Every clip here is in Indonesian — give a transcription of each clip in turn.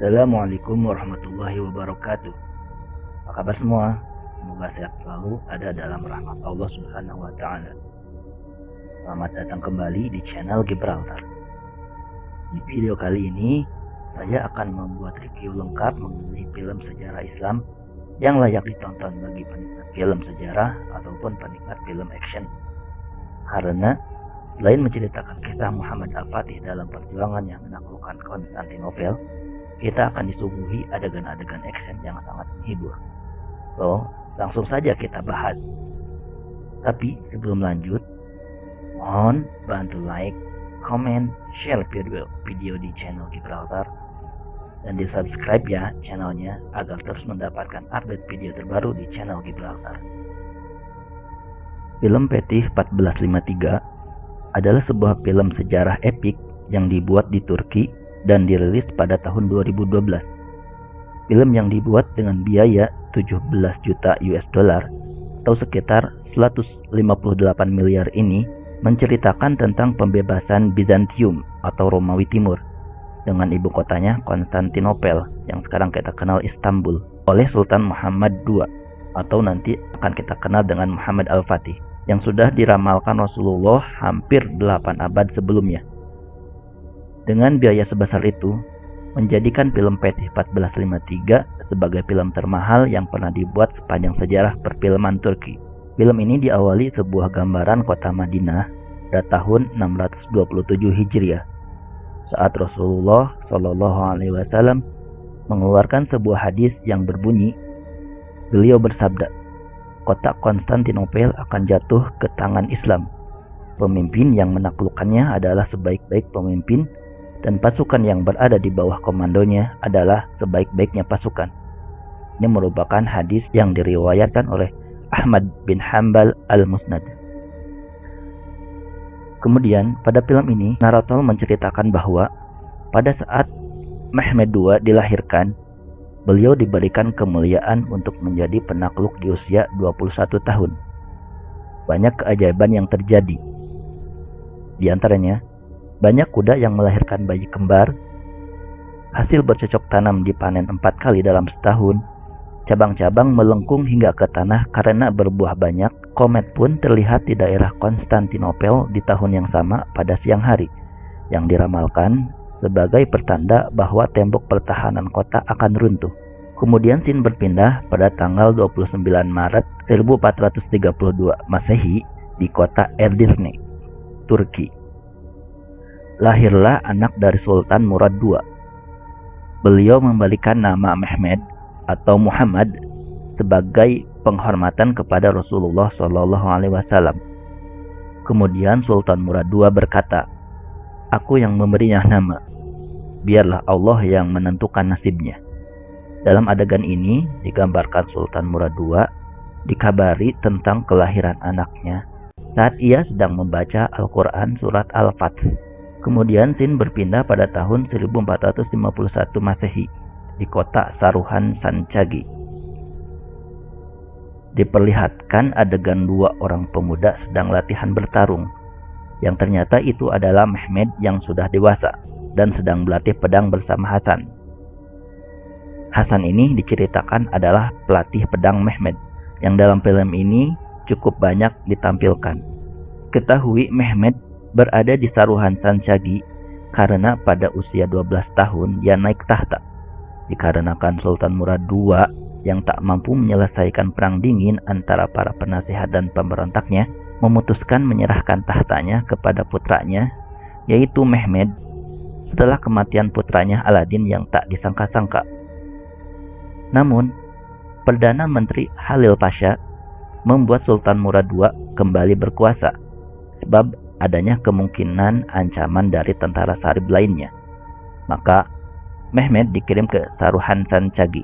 Assalamualaikum warahmatullahi wabarakatuh. Apa kabar semua? Semoga sehat selalu, ada dalam rahmat Allah Subhanahu wa Ta'ala. Selamat datang kembali di channel Gibraltar. Di video kali ini, saya akan membuat review lengkap mengenai film sejarah Islam yang layak ditonton bagi penikmat film sejarah ataupun penikmat film action. Karena selain menceritakan kisah Muhammad Al-Fatih dalam perjuangan yang menaklukkan Konstantinopel, kita akan disuguhi adegan-adegan action yang sangat menghibur. So, langsung saja kita bahas. Tapi sebelum lanjut, mohon bantu like, comment, share video di channel Gibraltar, dan di subscribe ya channelnya agar terus mendapatkan update video terbaru di channel Gibraltar. Film Fetih 1453 adalah sebuah film sejarah epik yang dibuat di Turki dan dirilis pada tahun 2012. Film yang dibuat dengan biaya 17 juta US dollar atau sekitar 158 miliar ini menceritakan tentang pembebasan Bizantium atau Romawi Timur dengan ibu kotanya Konstantinopel yang sekarang kita kenal Istanbul oleh Sultan Muhammad II atau nanti akan kita kenal dengan Muhammad Al-Fatih yang sudah diramalkan Rasulullah hampir 8 abad sebelumnya. Dengan biaya sebesar itu, menjadikan film Fetih 1453 sebagai film termahal yang pernah dibuat sepanjang sejarah perfilman Turki. Film ini diawali sebuah gambaran kota Madinah pada tahun 627 Hijriah, saat Rasulullah SAW mengeluarkan sebuah hadis yang berbunyi, beliau bersabda, kota Konstantinopel akan jatuh ke tangan Islam. Pemimpin yang menaklukkannya adalah sebaik-baik pemimpin, dan pasukan yang berada di bawah komandonya adalah sebaik-baiknya pasukan. Ini merupakan hadis yang diriwayatkan oleh Ahmad bin Hanbal al-Musnad. Kemudian pada film ini narator menceritakan bahwa pada saat Mehmed II dilahirkan, beliau diberikan kemuliaan untuk menjadi penakluk di usia 21 tahun. Banyak keajaiban yang terjadi. Di antaranya, banyak kuda yang melahirkan bayi kembar, hasil bercocok tanam dipanen 4 kali dalam setahun, cabang-cabang melengkung hingga ke tanah karena berbuah banyak, komet pun terlihat di daerah Konstantinopel di tahun yang sama pada siang hari, yang diramalkan sebagai pertanda bahwa tembok pertahanan kota akan runtuh. Kemudian scene berpindah pada tanggal 29 Maret 1432 Masehi di kota Edirne, Turki. Lahirlah anak dari Sultan Murad II. Beliau memberikan nama Mehmed atau Muhammad sebagai penghormatan kepada Rasulullah SAW. Kemudian Sultan Murad II berkata, "Aku yang memberinya nama. Biarlah Allah yang menentukan nasibnya." Dalam adegan ini digambarkan Sultan Murad II dikabari tentang kelahiran anaknya saat ia sedang membaca Al-Quran surat Al-Fath. Kemudian scene berpindah pada tahun 1451 Masehi di kota Saruhan Sancagi. Diperlihatkan adegan 2 orang pemuda sedang latihan bertarung, yang ternyata itu adalah Mehmed yang sudah dewasa dan sedang berlatih pedang bersama Hasan. Hasan ini diceritakan adalah pelatih pedang Mehmed yang dalam film ini cukup banyak ditampilkan. Ketahui Mehmed berada di Saruhan Sancagi karena pada usia 12 tahun ia naik tahta. Dikarenakan Sultan Murad II yang tak mampu menyelesaikan perang dingin antara para penasihat dan pemberontaknya memutuskan menyerahkan tahtanya kepada putranya, yaitu Mehmed, setelah kematian putranya Aladin yang tak disangka-sangka. Namun, Perdana Menteri Halil Pasha membuat Sultan Murad II kembali berkuasa sebab adanya kemungkinan ancaman dari tentara Sarib lainnya. Maka Mehmed dikirim ke Saruhan Sancagi.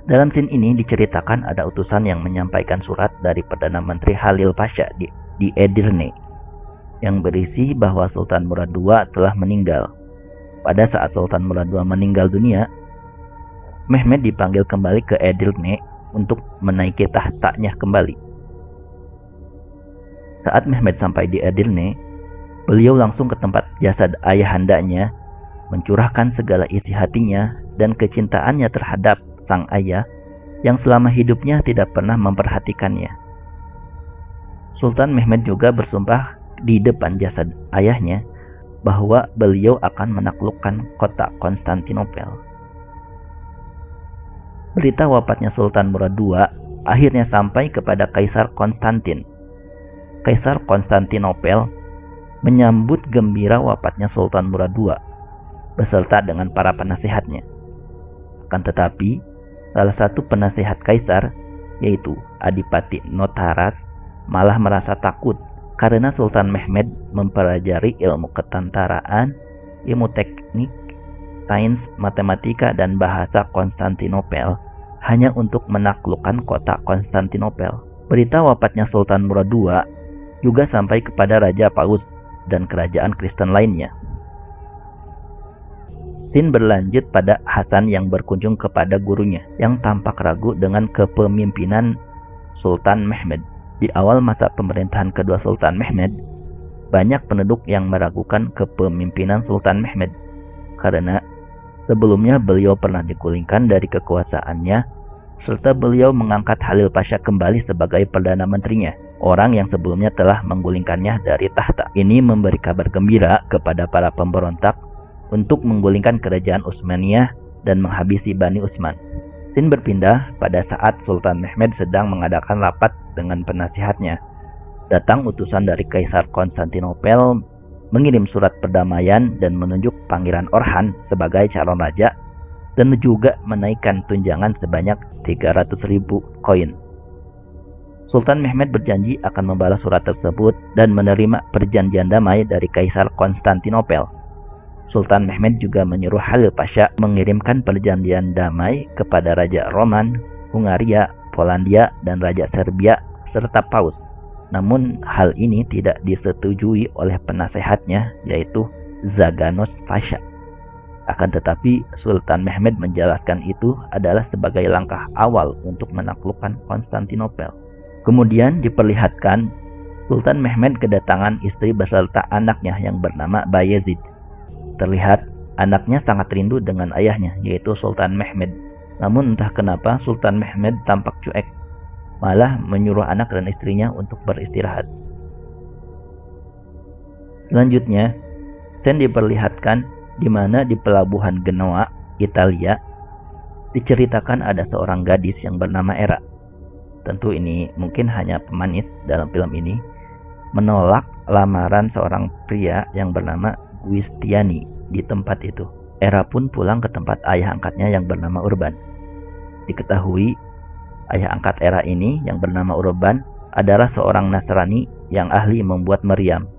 Dalam scene ini diceritakan ada utusan yang menyampaikan surat dari Perdana Menteri Halil Pasha di Edirne yang berisi bahwa Sultan Murad II telah meninggal. Pada saat Sultan Murad II meninggal dunia, Mehmed dipanggil kembali ke Edirne untuk menaiki tahtanya kembali. Saat Mehmed sampai di Edirne, beliau langsung ke tempat jasad ayahandanya mencurahkan segala isi hatinya dan kecintaannya terhadap sang ayah yang selama hidupnya tidak pernah memperhatikannya. Sultan Mehmed juga bersumpah di depan jasad ayahnya bahwa beliau akan menaklukkan kota Konstantinopel. Berita wafatnya Sultan Murad II akhirnya sampai kepada Kaisar Konstantin. Kaisar Konstantinopel menyambut gembira wafatnya Sultan Murad II beserta dengan para penasehatnya. Akan tetapi, salah satu penasehat kaisar, yaitu Adipati Notaras, malah merasa takut karena Sultan Mehmed mempelajari ilmu ketentaraan, ilmu teknik, sains, matematika, dan bahasa Konstantinopel hanya untuk menaklukkan kota Konstantinopel. Berita wafatnya Sultan Murad II juga sampai kepada Raja Paus dan kerajaan Kristen lainnya. Scene berlanjut pada Hasan yang berkunjung kepada gurunya yang tampak ragu dengan kepemimpinan Sultan Mehmed. Di awal masa pemerintahan kedua Sultan Mehmed, banyak penduduk yang meragukan kepemimpinan Sultan Mehmed karena sebelumnya beliau pernah digulingkan dari kekuasaannya serta beliau mengangkat Halil Pasha kembali sebagai Perdana Menterinya, orang yang sebelumnya telah menggulingkannya dari tahta. Ini memberi kabar gembira kepada para pemberontak untuk menggulingkan kerajaan Utsmaniyah dan menghabisi Bani Utsman. Scene berpindah pada saat Sultan Mehmed sedang mengadakan rapat dengan penasihatnya. Datang utusan dari Kaisar Konstantinopel mengirim surat perdamaian dan menunjuk Pangeran Orhan sebagai calon raja dan juga menaikkan tunjangan sebanyak 300.000 koin. Sultan Mehmed berjanji akan membalas surat tersebut dan menerima perjanjian damai dari Kaisar Konstantinopel. Sultan Mehmed juga menyuruh Halil Pasha mengirimkan perjanjian damai kepada Raja Roman, Hungaria, Polandia, dan Raja Serbia serta Paus. Namun hal ini tidak disetujui oleh penasehatnya, yaitu Zaganos Pasha. Akan tetapi Sultan Mehmed menjelaskan itu adalah sebagai langkah awal untuk menaklukkan Konstantinopel. Kemudian diperlihatkan Sultan Mehmed kedatangan istri beserta anaknya yang bernama Bayezid. Terlihat anaknya sangat rindu dengan ayahnya, yaitu Sultan Mehmed. Namun entah kenapa Sultan Mehmed tampak cuek, malah menyuruh anak dan istrinya untuk beristirahat. Selanjutnya, scene diperlihatkan di mana di pelabuhan Genoa, Italia, diceritakan ada seorang gadis yang bernama Era. Tentu ini mungkin hanya pemanis dalam film ini, menolak lamaran seorang pria yang bernama Giustiniani di tempat itu. Era pun pulang ke tempat ayah angkatnya yang bernama Urban. Diketahui ayah angkat Era ini yang bernama Urban adalah seorang Nasrani yang ahli membuat meriam.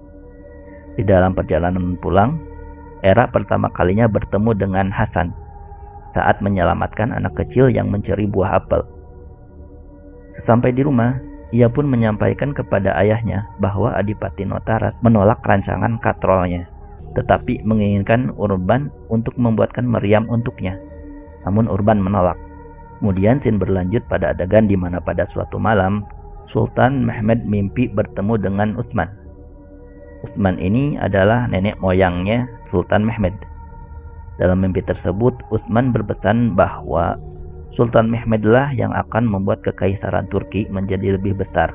Di dalam perjalanan pulang, Era pertama kalinya bertemu dengan Hasan saat menyelamatkan anak kecil yang mencuri buah apel. Sampai di rumah, ia pun menyampaikan kepada ayahnya bahwa Adipati Notaras menolak rancangan katrolnya, tetapi menginginkan Urban untuk membuatkan meriam untuknya. Namun Urban menolak. Kemudian scene berlanjut pada adegan di mana pada suatu malam Sultan Mehmed mimpi bertemu dengan Utsman. Utsman ini adalah nenek moyangnya Sultan Mehmed. Dalam mimpi tersebut, Utsman berpesan bahwa Sultan Mehmedlah yang akan membuat kekaisaran Turki menjadi lebih besar,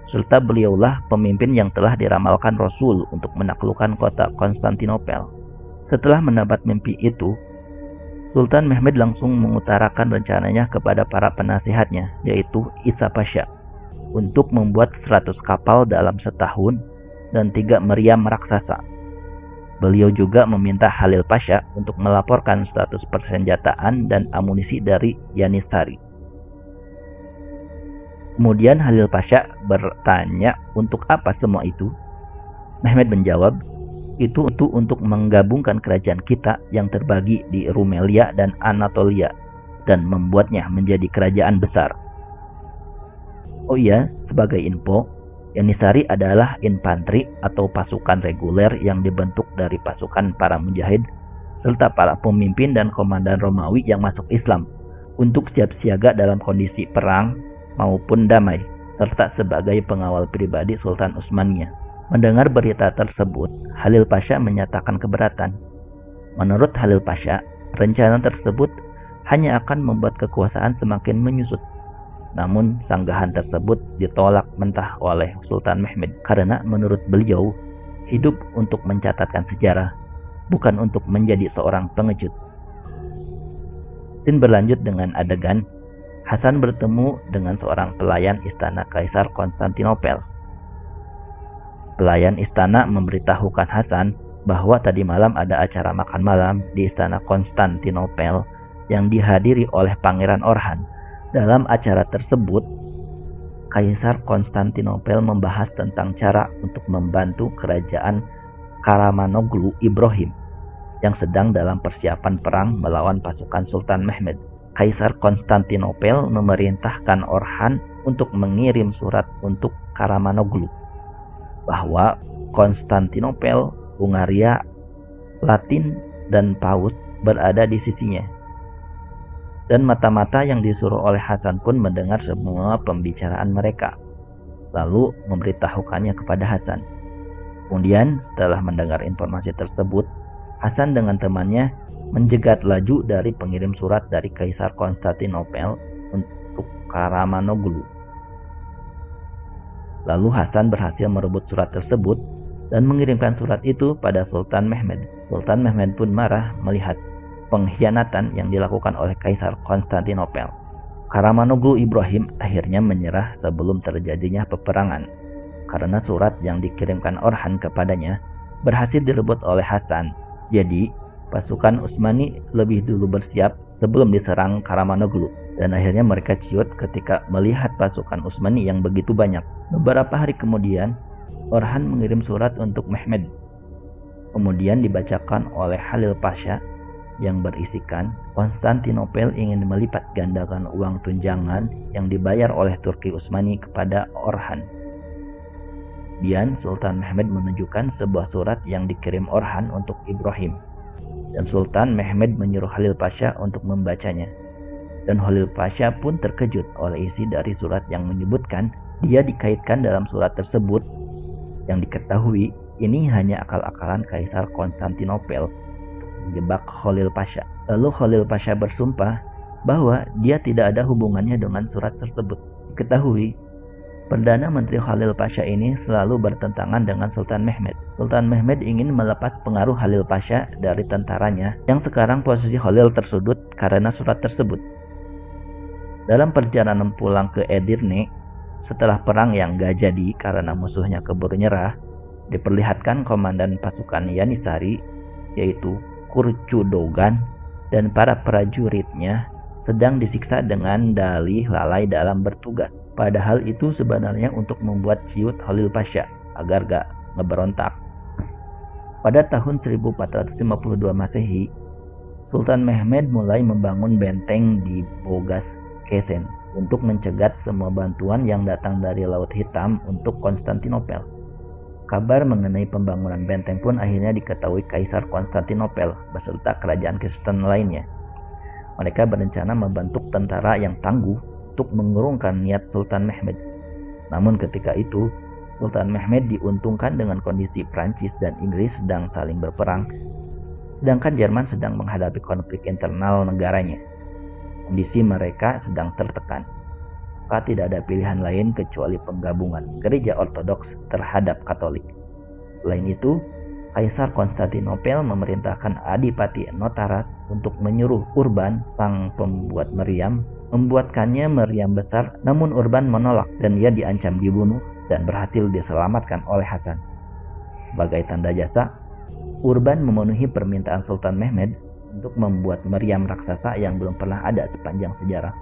serta beliaulah pemimpin yang telah diramalkan Rasul untuk menaklukkan kota Konstantinopel. Setelah mendapat mimpi itu, Sultan Mehmed langsung mengutarakan rencananya kepada para penasihatnya, yaitu Isa Pasha, untuk membuat 100 kapal dalam setahun dan 3 meriam raksasa. Beliau juga meminta Halil Pasha untuk melaporkan status persenjataan dan amunisi dari Yanisari. Kemudian Halil Pasha bertanya untuk apa semua itu. Mehmed menjawab, itu untuk menggabungkan kerajaan kita yang terbagi di Rumelia dan Anatolia dan membuatnya menjadi kerajaan besar. Oh iya, sebagai info, Yanisari adalah infanteri atau pasukan reguler yang dibentuk dari pasukan para mujahid serta para pemimpin dan komandan Romawi yang masuk Islam untuk siap siaga dalam kondisi perang maupun damai, serta sebagai pengawal pribadi Sultan Utsmaniyah. Mendengar berita tersebut, Halil Pasha menyatakan keberatan. Menurut Halil Pasha, rencana tersebut hanya akan membuat kekuasaan semakin menyusut. Namun sanggahan tersebut ditolak mentah oleh Sultan Mehmed karena menurut beliau, hidup untuk mencatatkan sejarah, bukan untuk menjadi seorang pengecut. Scene berlanjut dengan adegan Hasan bertemu dengan seorang pelayan istana Kaisar Konstantinopel. Pelayan istana memberitahukan Hasan bahwa tadi malam ada acara makan malam di istana Konstantinopel yang dihadiri oleh Pangeran Orhan. Dalam acara tersebut, Kaisar Konstantinopel membahas tentang cara untuk membantu kerajaan Karamanoglu Ibrahim yang sedang dalam persiapan perang melawan pasukan Sultan Mehmed. Kaisar Konstantinopel memerintahkan Orhan untuk mengirim surat untuk Karamanoglu bahwa Konstantinopel, Hungaria, Latin, dan Paus berada di sisinya. Dan mata-mata yang disuruh oleh Hasan pun mendengar semua pembicaraan mereka, lalu memberitahukannya kepada Hasan. Kemudian setelah mendengar informasi tersebut, Hasan dengan temannya menjegat laju dari pengirim surat dari Kaisar Konstantinopel untuk Karamanoglu. Lalu Hasan berhasil merebut surat tersebut dan mengirimkan surat itu pada Sultan Mehmed. Sultan Mehmed pun marah melihat pengkhianatan yang dilakukan oleh Kaisar Konstantinopel. Karamanoglu Ibrahim akhirnya menyerah sebelum terjadinya peperangan, karena surat yang dikirimkan Orhan kepadanya berhasil direbut oleh Hasan. Jadi, pasukan Utsmani lebih dulu bersiap sebelum diserang Karamanoglu, dan akhirnya mereka ciut ketika melihat pasukan Utsmani yang begitu banyak. Beberapa hari kemudian, Orhan mengirim surat untuk Mehmed. Kemudian dibacakan oleh Halil Pasha yang berisikan Konstantinopel ingin melipat gandakan uang tunjangan yang dibayar oleh Turki Utsmani kepada Orhan. Kemudian Sultan Mehmed menunjukkan sebuah surat yang dikirim Orhan untuk Ibrahim, dan Sultan Mehmed menyuruh Halil Pasha untuk membacanya. Dan Halil Pasha pun terkejut oleh isi dari surat yang menyebutkan dia dikaitkan dalam surat tersebut. Yang diketahui ini hanya akal-akalan Kaisar Konstantinopel untuk menjebak Halil Pasha. Lalu Halil Pasha bersumpah bahwa dia tidak ada hubungannya dengan surat tersebut. Diketahui Perdana Menteri Halil Pasha ini selalu bertentangan dengan Sultan Mehmed. Sultan Mehmed ingin melepas pengaruh Halil Pasha dari tentaranya yang sekarang posisi Halil tersudut karena surat tersebut. Dalam perjalanan pulang ke Edirne, setelah perang yang gak jadi karena musuhnya keburu nyerah, diperlihatkan komandan pasukan Yanisari, yaitu Kurcudogan, dan para prajuritnya sedang disiksa dengan dalih lalai dalam bertugas. Padahal itu sebenarnya untuk membuat ciut Halil Pasha agar gak ngeberontak. Pada tahun 1452 Masehi, Sultan Mehmed mulai membangun benteng di Bogas Kesen untuk mencegat semua bantuan yang datang dari Laut Hitam untuk Konstantinopel. Kabar mengenai pembangunan benteng pun akhirnya diketahui Kaisar Konstantinopel beserta kerajaan Kristen lainnya. Mereka berencana membentuk tentara yang tangguh untuk mengurungkan niat Sultan Mehmed. Namun ketika itu, Sultan Mehmed diuntungkan dengan kondisi Prancis dan Inggris sedang saling berperang, sedangkan Jerman sedang menghadapi konflik internal negaranya. Kondisi mereka sedang tertekan. Maka tidak ada pilihan lain kecuali penggabungan gereja Ortodoks terhadap Katolik. Selain itu, Kaisar Konstantinopel memerintahkan Adipati Notaras untuk menyuruh Urban, sang pembuat meriam, membuatkannya meriam besar, namun Urban menolak dan ia diancam dibunuh dan berhasil diselamatkan oleh Hasan. Sebagai tanda jasa, Urban memenuhi permintaan Sultan Mehmed untuk membuat meriam raksasa yang belum pernah ada sepanjang sejarah.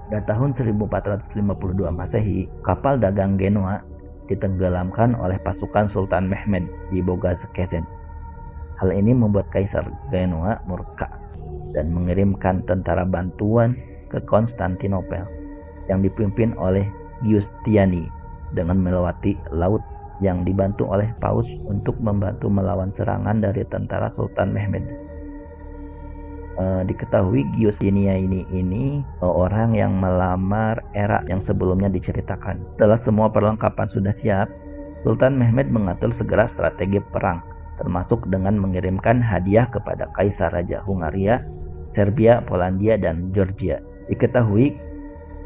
Pada tahun 1452 Masehi, kapal dagang Genoa ditenggelamkan oleh pasukan Sultan Mehmed di Bogasekesen. Hal ini membuat Kaisar Genoa murka dan mengirimkan tentara bantuan ke Konstantinopel yang dipimpin oleh Giustiniani dengan melewati laut yang dibantu oleh Paus untuk membantu melawan serangan dari tentara Sultan Mehmed. Diketahui Giustiniani ini orang yang melamar era yang sebelumnya diceritakan. Setelah semua perlengkapan sudah siap, Sultan Mehmed mengatur segera strategi perang termasuk dengan mengirimkan hadiah kepada Kaisar Raja Hungaria, Serbia, Polandia, dan Georgia. Diketahui,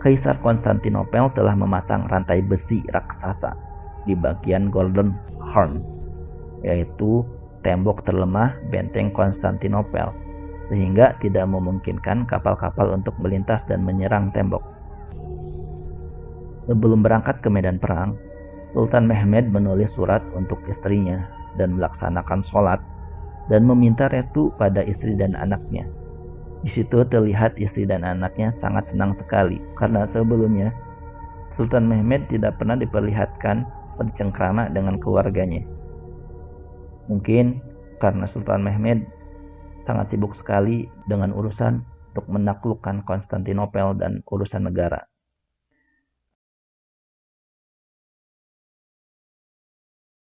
Kaisar Konstantinopel telah memasang rantai besi raksasa di bagian Golden Horn, yaitu tembok terlemah benteng Konstantinopel, sehingga tidak memungkinkan kapal-kapal untuk melintas dan menyerang tembok. Sebelum berangkat ke medan perang, Sultan Mehmed menulis surat untuk istrinya dan melaksanakan sholat dan meminta restu pada istri dan anaknya. Di situ terlihat istri dan anaknya sangat senang sekali karena sebelumnya Sultan Mehmed tidak pernah diperlihatkan bercengkrama dengan keluarganya. Mungkin karena Sultan Mehmed sangat sibuk sekali dengan urusan untuk menaklukkan Konstantinopel dan urusan negara.